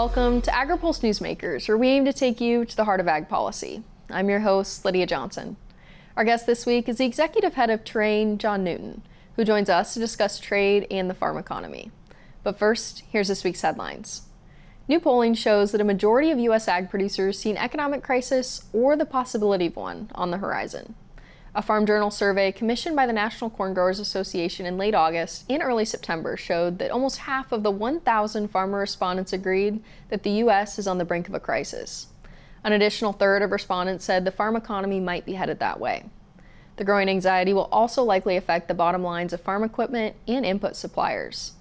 Welcome to Agri-Pulse Newsmakers, where we aim to take you to the heart of ag policy. I'm your host, Lydia Johnson. Our guest this week is the executive head of Terrain, John Newton, who joins us to discuss trade and the farm economy. But first, here's this week's headlines. New polling shows that a majority of U.S. ag producers see an economic crisis or the possibility of one on the horizon. A Farm Journal survey commissioned by the National Corn Growers Association in late August and early September showed that almost half of the 1,000 farmer respondents agreed that the U.S. is on the brink of a crisis. An additional third of respondents said the farm economy might be headed that way. The growing anxiety will also likely affect the bottom lines of farm equipment and input suppliers.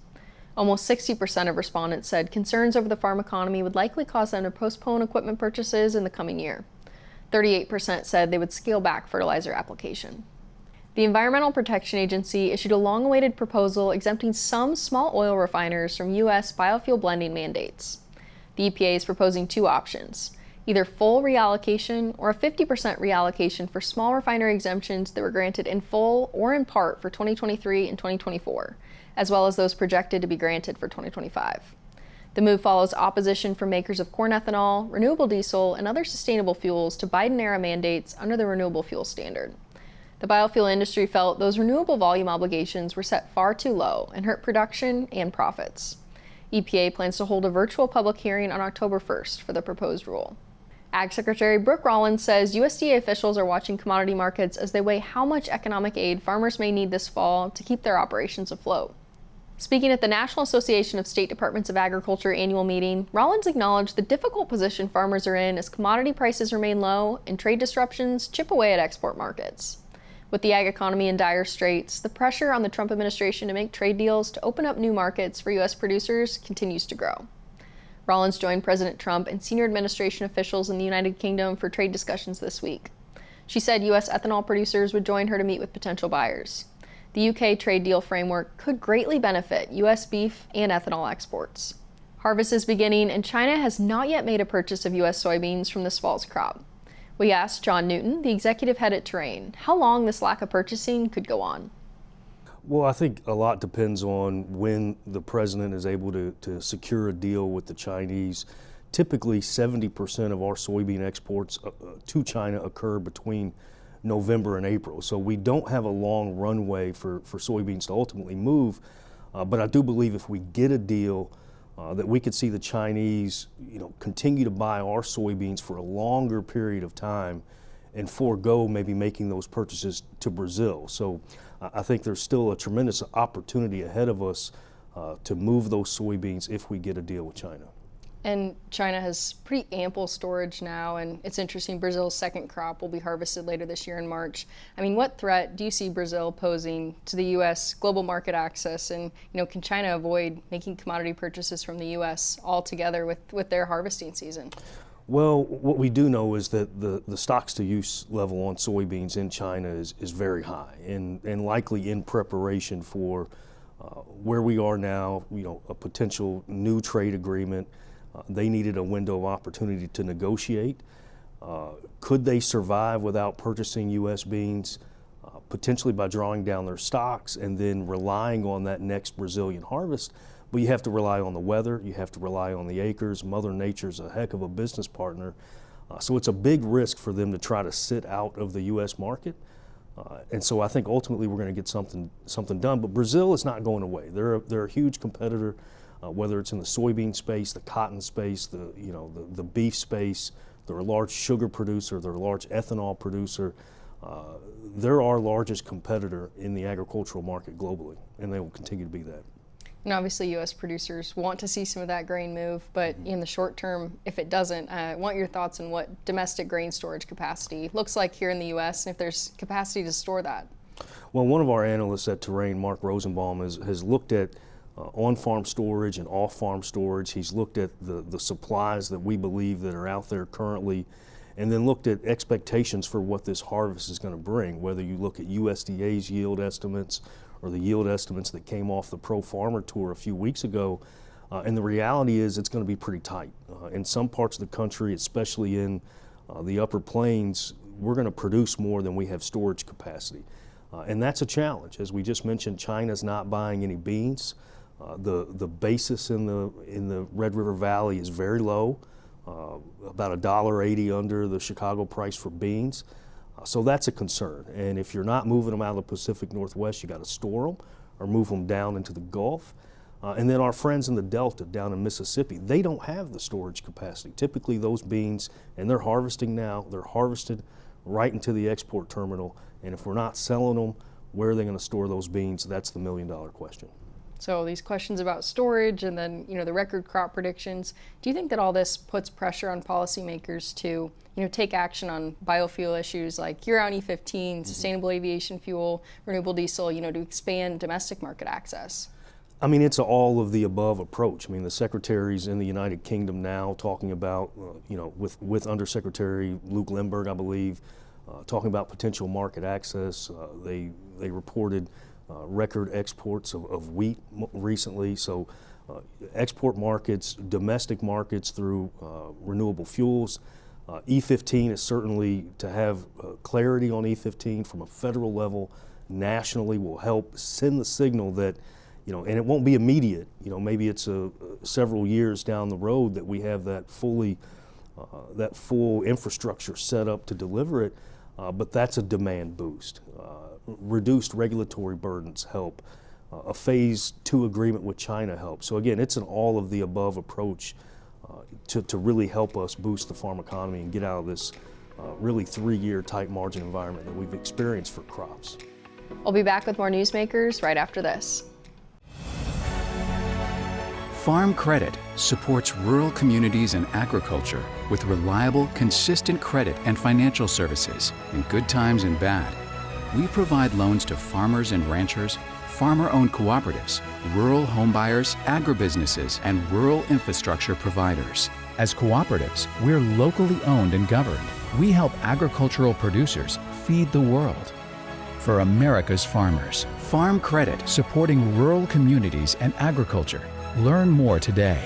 Almost 60% of respondents said concerns over the farm economy would likely cause them to postpone equipment purchases in the coming year. 38% said they would scale back fertilizer application. The Environmental Protection Agency issued a long-awaited proposal exempting some small oil refiners from U.S. biofuel blending mandates. The EPA is proposing two options, either full reallocation or a 50% reallocation for small refinery exemptions that were granted in full or in part for 2023 and 2024, as well as those projected to be granted for 2025. The move follows opposition from makers of corn ethanol, renewable diesel, and other sustainable fuels to Biden-era mandates under the Renewable Fuel Standard. The biofuel industry felt those renewable volume obligations were set far too low and hurt production and profits. EPA plans to hold a virtual public hearing on October 1st for the proposed rule. Ag Secretary Brooke Rollins says USDA officials are watching commodity markets as they weigh how much economic aid farmers may need this fall to keep their operations afloat. Speaking at the National Association of State Departments of Agriculture annual meeting, Rollins acknowledged the difficult position farmers are in as commodity prices remain low and trade disruptions chip away at export markets. With the ag economy in dire straits, the pressure on the Trump administration to make trade deals to open up new markets for U.S. producers continues to grow. Rollins joined President Trump and senior administration officials in the United Kingdom for trade discussions this week. She said U.S. ethanol producers would join her to meet with potential buyers. The UK trade deal framework could greatly benefit U.S. beef and ethanol exports. Harvest is beginning, and China has not yet made a purchase of U.S. soybeans from this fall's crop. We asked John Newton, the executive head at Terrain, how long this lack of purchasing could go on. Well, I think a lot depends on when the president is able to secure a deal with the Chinese. Typically, 70% of our soybean exports to China occur between November and April. So we don't have a long runway for soybeans to ultimately move. But I do believe if we get a deal that we could see the Chinese, continue to buy our soybeans for a longer period of time and forego maybe making those purchases to Brazil. So I think there's still a tremendous opportunity ahead of us to move those soybeans if we get a deal with China. And China has pretty ample storage now, and it's interesting, Brazil's second crop will be harvested later this year in March. I mean, what threat do you see Brazil posing to the U.S. global market access, and can China avoid making commodity purchases from the U.S. altogether with their harvesting season? Well, what we do know is that the stocks-to-use level on soybeans in China is very high, and likely in preparation for where we are now, a potential new trade agreement. They needed a window of opportunity to negotiate. Could they survive without purchasing U.S. beans, potentially by drawing down their stocks and then relying on that next Brazilian harvest? But you have to rely on the weather, you have to rely on the acres. Mother Nature's a heck of a business partner. So it's a big risk for them to try to sit out of the U.S. market. And so I think ultimately we're going to get something done. But Brazil is not going away. They're a huge competitor. Whether it's in the soybean space, the cotton space, the beef space. They're a large sugar producer, they're a large ethanol producer. They're our largest competitor in the agricultural market globally, and they will continue to be that. And obviously U.S. producers want to see some of that grain move, but in the short term, if it doesn't, I want your thoughts on what domestic grain storage capacity looks like here in the U.S. and if there's capacity to store that. Well, one of our analysts at Terrain, Mark Rosenbaum, has looked at on-farm storage and off-farm storage. He's looked at the supplies that we believe that are out there currently, and then looked at expectations for what this harvest is going to bring, whether you look at USDA's yield estimates or the yield estimates that came off the Pro Farmer Tour a few weeks ago. And the reality is it's going to be pretty tight. In some parts of the country, especially in the upper plains, we're going to produce more than we have storage capacity. And that's a challenge. As we just mentioned, China's not buying any beans. The basis in the Red River Valley is very low, about $1.80 under the Chicago price for beans. So that's a concern. And if you're not moving them out of the Pacific Northwest, you got to store them or move them down into the Gulf. And then our friends in the Delta down in Mississippi, they don't have the storage capacity. Typically those beans, and they're harvesting now, they're harvested right into the export terminal. And if we're not selling them, where are they going to store those beans? That's the million-dollar question. So these questions about storage and then, the record crop predictions, do you think that all this puts pressure on policymakers to, take action on biofuel issues like year-round E15, sustainable aviation fuel, renewable diesel, to expand domestic market access? I mean, it's an all of the above approach. I mean, the secretary's in the United Kingdom now talking about, with Undersecretary Luke Lindbergh, I believe, talking about potential market access. They reported record exports of wheat recently. So export markets, domestic markets through renewable fuels. E15 is certainly to have clarity on E15 from a federal level nationally will help send the signal that, and it won't be immediate. Maybe it's several years down the road that we have that full infrastructure set up to deliver it, but that's a demand boost. Reduced regulatory burdens help. A phase 2 agreement with China helps. So again, it's an all of the above approach to really help us boost the farm economy and get out of this really 3-year tight margin environment that we've experienced for crops. We'll be back with more Newsmakers right after this. Farm Credit supports rural communities and agriculture with reliable, consistent credit and financial services in good times and bad. We provide loans to farmers and ranchers, farmer-owned cooperatives, rural homebuyers, agribusinesses, and rural infrastructure providers. As cooperatives, we're locally owned and governed. We help agricultural producers feed the world. For America's farmers, Farm Credit supporting rural communities and agriculture. Learn more today.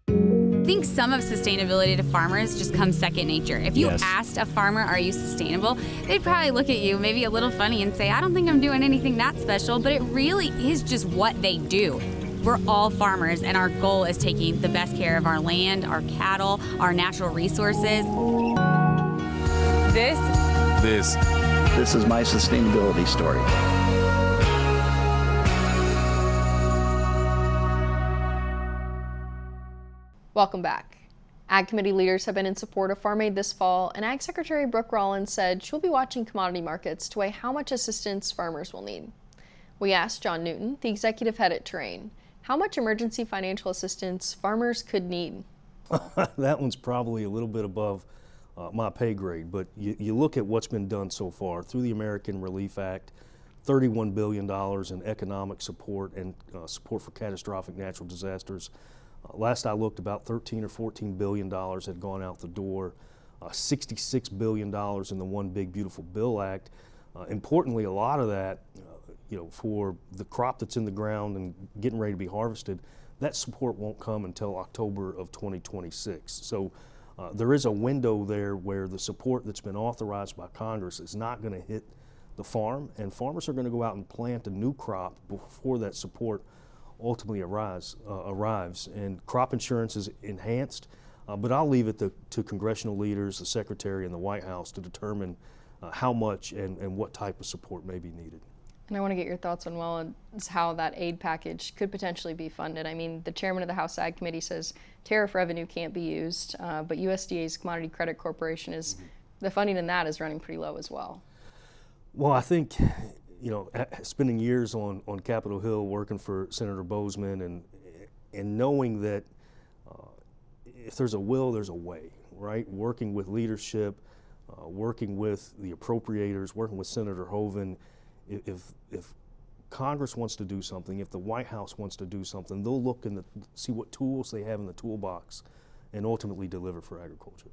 I think some of sustainability to farmers just comes second nature. If you asked a farmer, are you sustainable? They'd probably look at you maybe a little funny and say, I don't think I'm doing anything that special, but it really is just what they do. We're all farmers, and our goal is taking the best care of our land, our cattle, our natural resources. This is my sustainability story. Welcome back. Ag Committee leaders have been in support of Farm Aid this fall, and Ag Secretary Brooke Rollins said she'll be watching commodity markets to weigh how much assistance farmers will need. We asked John Newton, the executive head at Terrain, how much emergency financial assistance farmers could need. That one's probably a little bit above my pay grade, but you look at what's been done so far through the American Relief Act, $31 billion in economic support and support for catastrophic natural disasters. Last I looked, about $13 or $14 billion had gone out the door, $66 billion in the One Big Beautiful Bill Act. Importantly, a lot of that, for the crop that's in the ground and getting ready to be harvested, that support won't come until October of 2026. So there is a window there where the support that's been authorized by Congress is not going to hit the farm, and farmers are going to go out and plant a new crop before that support ultimately arrives. And crop insurance is enhanced, but I'll leave it to congressional leaders, the Secretary, and the White House to determine how much and what type of support may be needed. And I want to get your thoughts on how that aid package could potentially be funded. I mean, the chairman of the House Ag Committee says tariff revenue can't be used, but USDA's Commodity Credit Corporation the funding in that is running pretty low as well. Well, I think, spending years on Capitol Hill working for Senator Bozeman and knowing that if there's a will, there's a way, right? Working with leadership, working with the appropriators, working with Senator Hoeven. If Congress wants to do something, if the White House wants to do something, they'll look and see what tools they have in the toolbox and ultimately deliver for agriculture.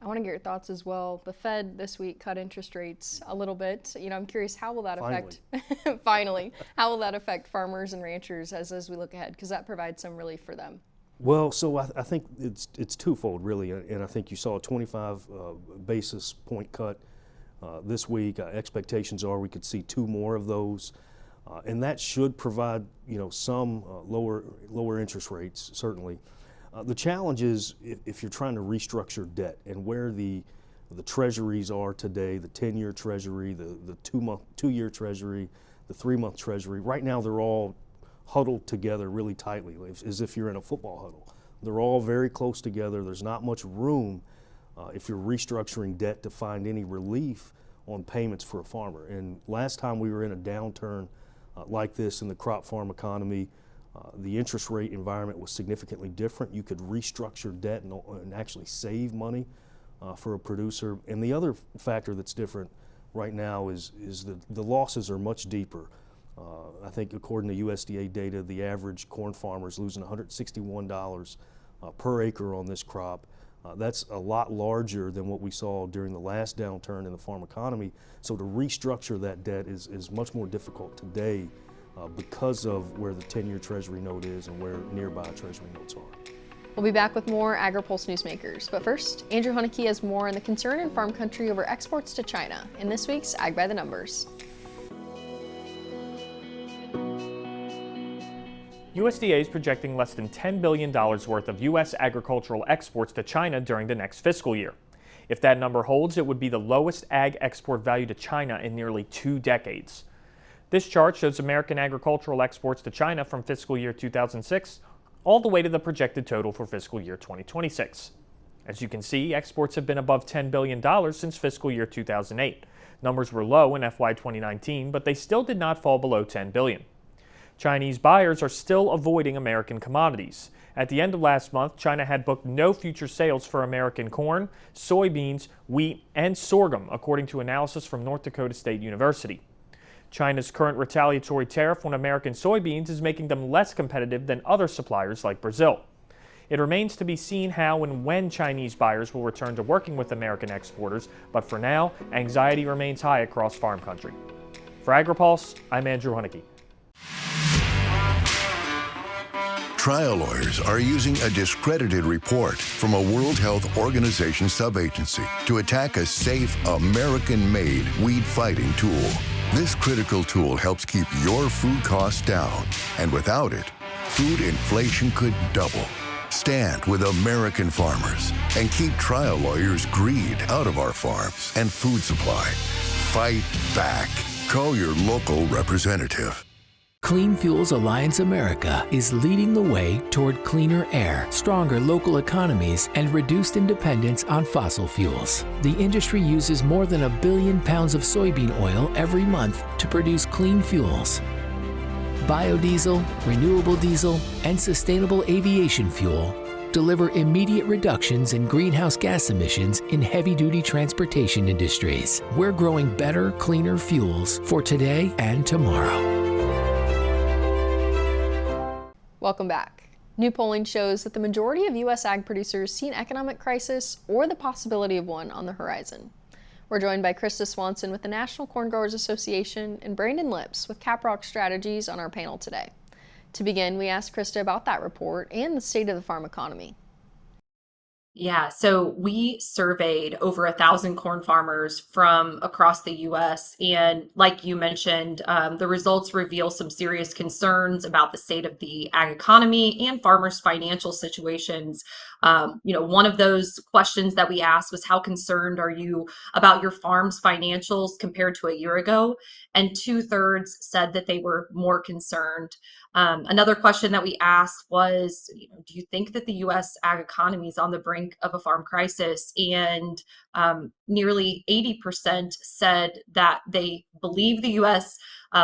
I want to get your thoughts as well. The Fed this week cut interest rates a little bit. I'm curious, how will that affect, finally, how will that affect farmers and ranchers as we look ahead? Because that provides some relief for them. Well, so I think it's twofold, really, and I think you saw a 25 basis point cut this week. Expectations are we could see 2 more of those. And that should provide, some lower interest rates, certainly. The challenge is if you're trying to restructure debt and where the treasuries are today, the 10-year treasury, the 2-year treasury, the 3-month treasury. Right now they're all huddled together really tightly, as if you're in a football huddle. They're all very close together. There's not much room if you're restructuring debt to find any relief on payments for a farmer. And last time we were in a downturn like this in the crop farm economy, the interest rate environment was significantly different. You could restructure debt and actually save money for a producer. And the other factor that's different right now is the losses are much deeper. I think according to USDA data, the average corn farmer is losing $161 per acre on this crop. That's a lot larger than what we saw during the last downturn in the farm economy. So to restructure that debt is much more difficult today because of where the 10-year Treasury note is and where nearby Treasury notes are. We'll be back with more Agri-Pulse Newsmakers. But first, Andrew Huneke has more on the concern in farm country over exports to China in this week's Ag by the Numbers. USDA is projecting less than $10 billion worth of U.S. agricultural exports to China during the next fiscal year. If that number holds, it would be the lowest ag export value to China in nearly 2 decades. This chart shows American agricultural exports to China from fiscal year 2006 all the way to the projected total for fiscal year 2026. As you can see, exports have been above $10 billion since fiscal year 2008. Numbers were low in FY 2019, but they still did not fall below $10 billion. Chinese buyers are still avoiding American commodities. At the end of last month, China had booked no future sales for American corn, soybeans, wheat, and sorghum, according to analysis from North Dakota State University. China's current retaliatory tariff on American soybeans is making them less competitive than other suppliers like Brazil. It remains to be seen how and when Chinese buyers will return to working with American exporters, but for now, anxiety remains high across farm country. For Agri-Pulse, I'm Andrew Huneke. Trial lawyers are using a discredited report from a World Health Organization subagency to attack a safe, American-made weed-fighting tool. This critical tool helps keep your food costs down, and without it, food inflation could double. Stand with American farmers and keep trial lawyers' greed out of our farms and food supply. Fight back. Call your local representative. Clean Fuels Alliance America is leading the way toward cleaner air, stronger local economies, and reduced dependence on fossil fuels. The industry uses more than 1 billion pounds of soybean oil every month to produce clean fuels. Biodiesel, renewable diesel, and sustainable aviation fuel deliver immediate reductions in greenhouse gas emissions in heavy-duty transportation industries. We're growing better, cleaner fuels for today and tomorrow. Welcome back. New polling shows that the majority of U.S. ag producers see an economic crisis or the possibility of one on the horizon. We're joined by Krista Swanson with the National Corn Growers Association and Brandon Lips with Caprock Strategies on our panel today. To begin, we asked Krista about that report and the state of the farm economy. Yeah, so we surveyed over 1,000 corn farmers from across the U.S. And like you mentioned, the results reveal some serious concerns about the state of the ag economy and farmers' financial situations. One of those questions that we asked was, how concerned are you about your farm's financials compared to a year ago? And 2/3 said that they were more concerned. Another question that we asked was, do you think that the U.S. ag economy is on the brink of a farm crisis? And nearly 80% said that they believe the U.S.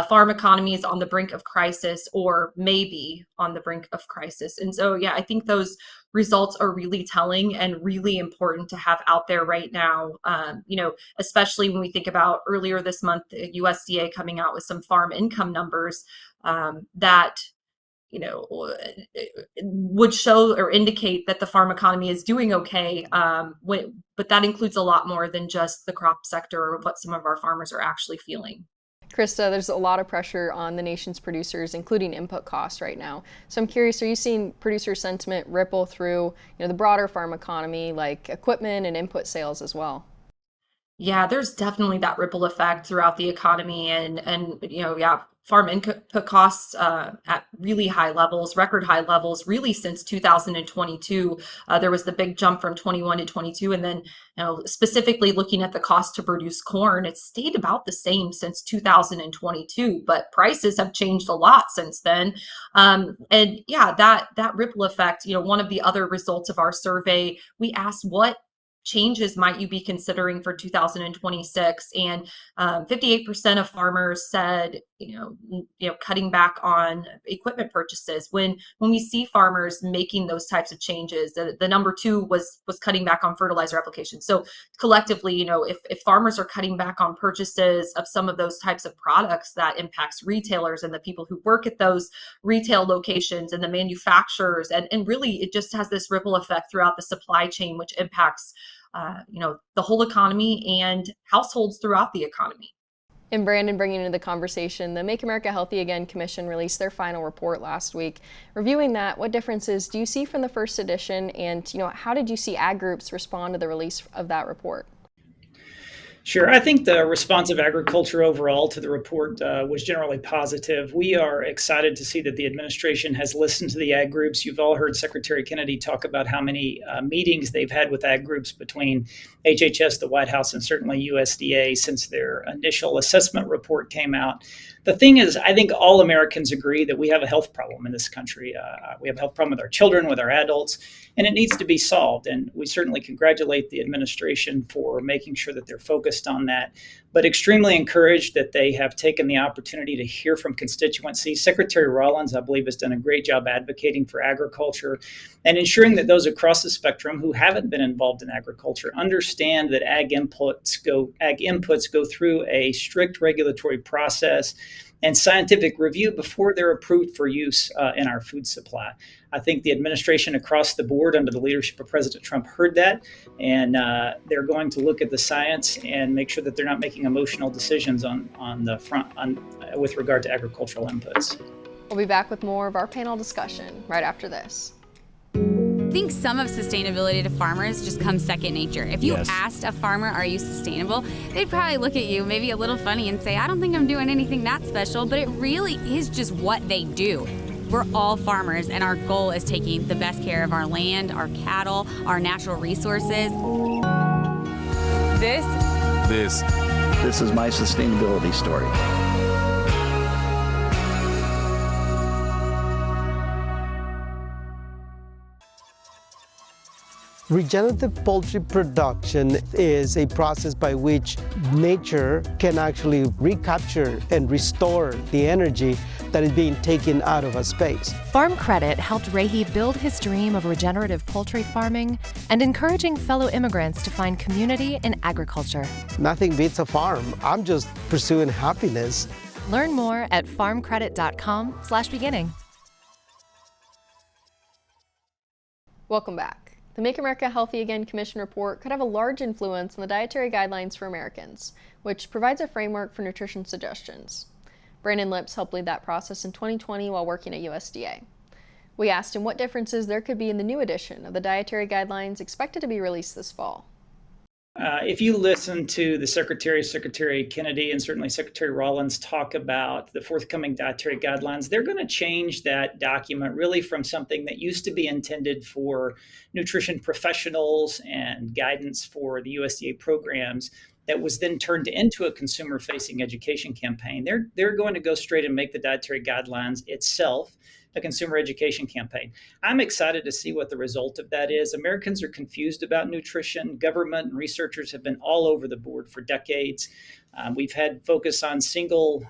Farm economy is on the brink of crisis or maybe on the brink of crisis. And so, I think those results are really telling and really important to have out there right now, especially when we think about earlier this month, the USDA coming out with some farm income numbers that would show or indicate that the farm economy is doing okay. But that includes a lot more than just the crop sector or what some of our farmers are actually feeling. Krista, there's a lot of pressure on the nation's producers, including input costs right now. So I'm curious, are you seeing producer sentiment ripple through the broader farm economy, like equipment and input sales as well? Yeah, there's definitely that ripple effect throughout the economy. And farm input costs at really high levels, record high levels, really since 2022. There was the big jump from 21 to 22. And then, specifically looking at the cost to produce corn, it's stayed about the same since 2022, but prices have changed a lot since then. And yeah, that ripple effect, one of the other results of our survey, we asked what changes might you be considering for 2026, and 58% of farmers said cutting back on equipment purchases. When we see farmers making those types of changes, the number two was cutting back on fertilizer application. So collectively, if farmers are cutting back on purchases of some of those types of products, that impacts retailers and the people who work at those retail locations and the manufacturers, and really it just has this ripple effect throughout the supply chain, which impacts the whole economy and households throughout the economy. And Brandon, bringing into the conversation, the Make America Healthy Again Commission released their final report last week. Reviewing that, what differences do you see from the first edition, and how did you see ag groups respond to the release of that report? Sure. I think the response of agriculture overall to the report was generally positive. We are excited to see that the administration has listened to the ag groups. You've all heard Secretary Kennedy talk about how many meetings they've had with ag groups between HHS, the White House, and certainly USDA since their initial assessment report came out. The thing is, I think all Americans agree that we have a health problem in this country. We have a health problem with our children, with our adults, and it needs to be solved. And we certainly congratulate the administration for making sure that they're focused on that, but extremely encouraged that they have taken the opportunity to hear from constituencies. Secretary Rollins, I believe, has done a great job advocating for agriculture and ensuring that those across the spectrum who haven't been involved in agriculture understand that ag inputs go through a strict regulatory process and scientific review before they're approved for use in our food supply. I think the administration across the board under the leadership of President Trump heard that, and they're going to look at the science and make sure that they're not making emotional decisions on the front with regard to agricultural inputs. We'll be back with more of our panel discussion right after this. I think some of sustainability to farmers just comes second nature. If you asked a farmer, are you sustainable? They'd probably look at you maybe a little funny and say, I don't think I'm doing anything that special, but it really is just what they do. We're all farmers, and our goal is taking the best care of our land, our cattle, our natural resources. This is my sustainability story. Regenerative poultry production is a process by which nature can actually recapture and restore the energy that is being taken out of a space. Farm Credit helped Rahi build his dream of regenerative poultry farming and encouraging fellow immigrants to find community in agriculture. Nothing beats a farm. I'm just pursuing happiness. Learn more at farmcredit.com/beginning. Welcome back. The Make America Healthy Again Commission report could have a large influence on the Dietary Guidelines for Americans, which provides a framework for nutrition suggestions. Brandon Lips helped lead that process in 2020 while working at USDA. We asked him what differences there could be in the new edition of the Dietary Guidelines expected to be released this fall. If you listen to the Secretary Kennedy, and certainly Secretary Rollins talk about the forthcoming dietary guidelines, they're going to change that document really from something that used to be intended for nutrition professionals and guidance for the USDA programs that was then turned into a consumer-facing education campaign. They're going to go straight and make the dietary guidelines itself a consumer education campaign. I'm excited to see what the result of that is. Americans are confused about nutrition. Government and researchers have been all over the board for decades. We've had focus on single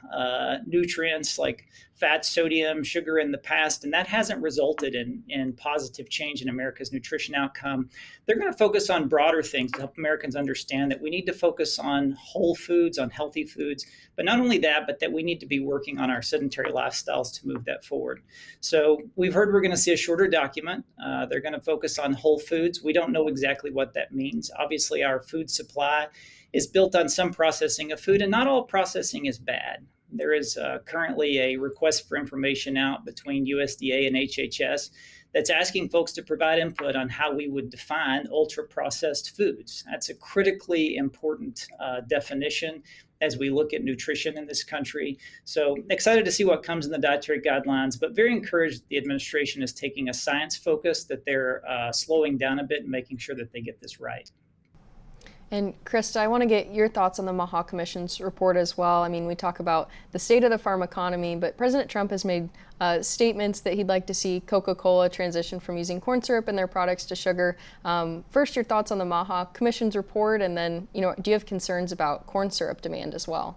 nutrients like fat, sodium, sugar in the past, and that hasn't resulted in positive change in America's nutrition outcome. They're going to focus on broader things to help Americans understand that we need to focus on whole foods, on healthy foods, but not only that, but that we need to be working on our sedentary lifestyles to move that forward. So we've heard we're going to see a shorter document. They're going to focus on whole foods. We don't know exactly what that means. Obviously, our food supply is built on some processing of food, and not all processing is bad. There is currently a request for information out between USDA and HHS that's asking folks to provide input on how we would define ultra-processed foods. That's a critically important definition as we look at nutrition in this country. So excited to see what comes in the dietary guidelines, but very encouraged the administration is taking a science focus, that they're slowing down a bit and making sure that they get this right. And Krista, I want to get your thoughts on the Maha Commission's report as well. I mean, we talk about the state of the farm economy, but President Trump has made statements that he'd like to see Coca-Cola transition from using corn syrup in their products to sugar. First, your thoughts on the Maha Commission's report, and then, do you have concerns about corn syrup demand as well?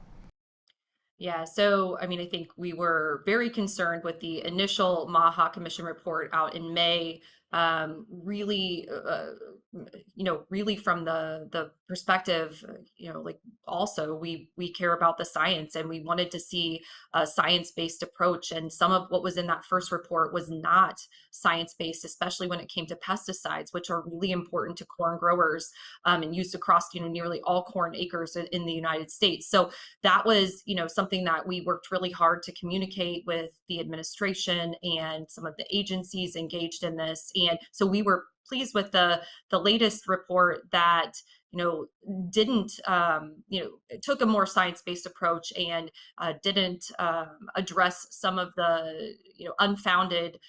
Yeah, so I mean, I think we were very concerned with the initial Maha Commission report out in May. Really, really from the perspective, like also we care about the science, and we wanted to see a science-based approach. And some of what was in that first report was not science-based, especially when it came to pesticides, which are really important to corn growers and used across nearly all corn acres in the United States. So that was something that we worked really hard to communicate with the administration and some of the agencies engaged in this. And so we were pleased with the latest report that didn't took a more science-based approach and didn't address some of the unfounded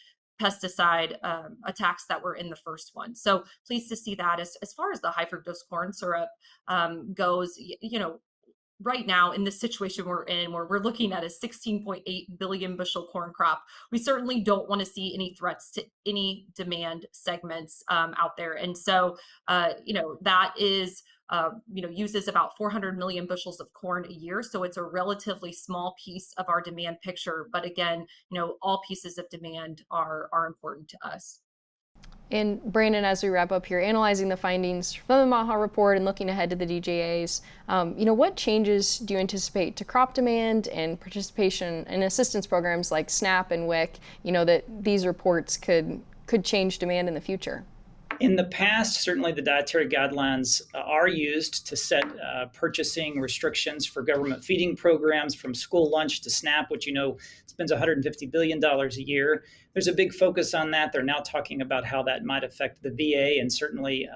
pesticide attacks that were in the first one. So pleased to see that. As far as the high fructose corn syrup goes, right now in the situation we're in, where we're looking at a 16.8 billion bushel corn crop, we certainly don't want to see any threats to any demand segments out there. And so, that is, uses about 400 million bushels of corn a year. So it's a relatively small piece of our demand picture. But again, all pieces of demand are important to us. And Brandon, as we wrap up here, analyzing the findings from the Maha report and looking ahead to the DJAs, what changes do you anticipate to crop demand and participation in assistance programs like SNAP and WIC, that these reports could change demand in the future? In the past, certainly the dietary guidelines are used to set purchasing restrictions for government feeding programs, from school lunch to SNAP, which spends $150 billion a year. There's a big focus on that. They're now talking about how that might affect the VA and certainly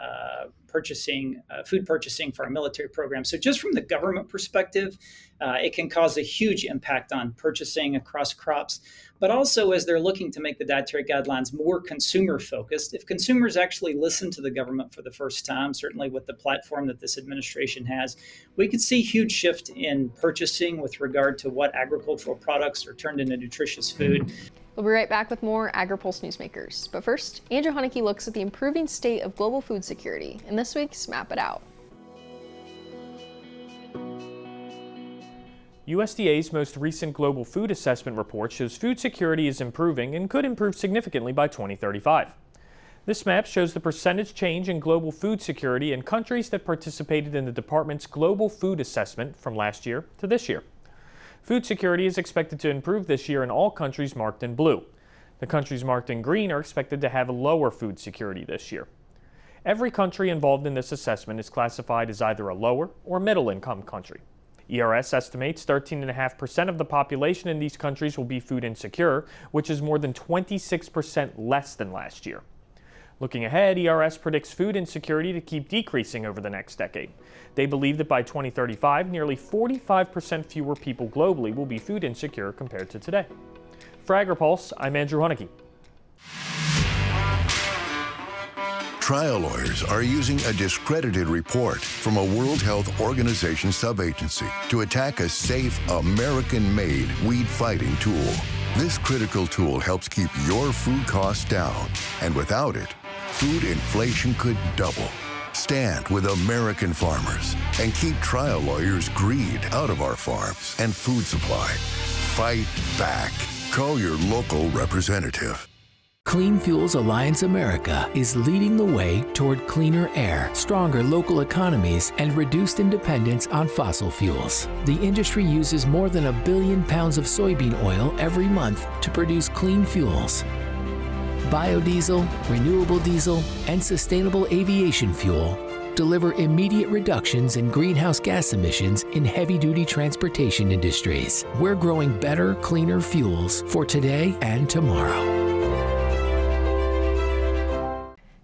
food purchasing for our military program. So just from the government perspective, it can cause a huge impact on purchasing across crops. But also, as they're looking to make the dietary guidelines more consumer focused, if consumers actually listen to the government for the first time, certainly with the platform that this administration has, we could see huge shift in purchasing with regard to what agricultural products are turned into nutritious food. We'll be right back with more Agri-Pulse Newsmakers. But first, Andrew Haneke looks at the improving state of global food security in this week's Map It Out. USDA's most recent global food assessment report shows food security is improving and could improve significantly by 2035. This map shows the percentage change in global food security in countries that participated in the department's global food assessment from last year to this year. Food security is expected to improve this year in all countries marked in blue. The countries marked in green are expected to have lower food security this year. Every country involved in this assessment is classified as either a lower or middle income country. ERS estimates 13.5% of the population in these countries will be food insecure, which is more than 26% less than last year. Looking ahead, ERS predicts food insecurity to keep decreasing over the next decade. They believe that by 2035, nearly 45% fewer people globally will be food insecure compared to today. For Agri-Pulse, I'm Andrew Haneke. Trial lawyers are using a discredited report from a World Health Organization subagency to attack a safe, American-made weed-fighting tool. This critical tool helps keep your food costs down, and without it, food inflation could double. Stand with American farmers and keep trial lawyers' greed out of our farms and food supply. Fight back. Call your local representative. Clean Fuels Alliance America is leading the way toward cleaner air, stronger local economies, and reduced dependence on fossil fuels. The industry uses more than 1 billion pounds of soybean oil every month to produce clean fuels. Biodiesel, renewable diesel, and sustainable aviation fuel deliver immediate reductions in greenhouse gas emissions in heavy-duty transportation industries. We're growing better, cleaner fuels for today and tomorrow.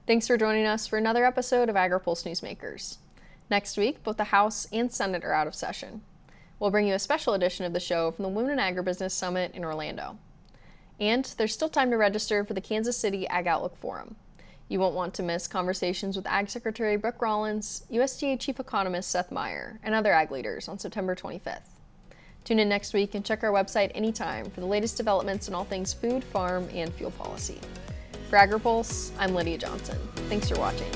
Thanks for joining us for another episode of Agri-Pulse Newsmakers. Next week, both the House and Senate are out of session. We'll bring you a special edition of the show from the Women in Agribusiness Summit in Orlando. And there's still time to register for the Kansas City Ag Outlook Forum. You won't want to miss conversations with Ag Secretary Brooke Rollins, USDA Chief Economist Seth Meyer, and other ag leaders on September 25th. Tune in next week and check our website anytime for the latest developments in all things food, farm, and fuel policy. For Agri-Pulse, I'm Lydia Johnson. Thanks for watching.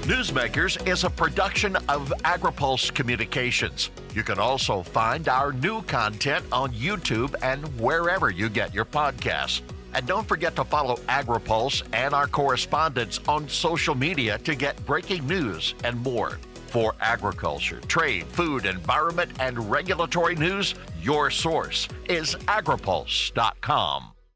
Newsmakers is a production of Agri-Pulse Communications. You can also find our new content on YouTube and wherever you get your podcasts. And don't forget to follow Agri-Pulse and our correspondents on social media to get breaking news and more. For agriculture, trade, food, environment, and regulatory news, your source is agripulse.com.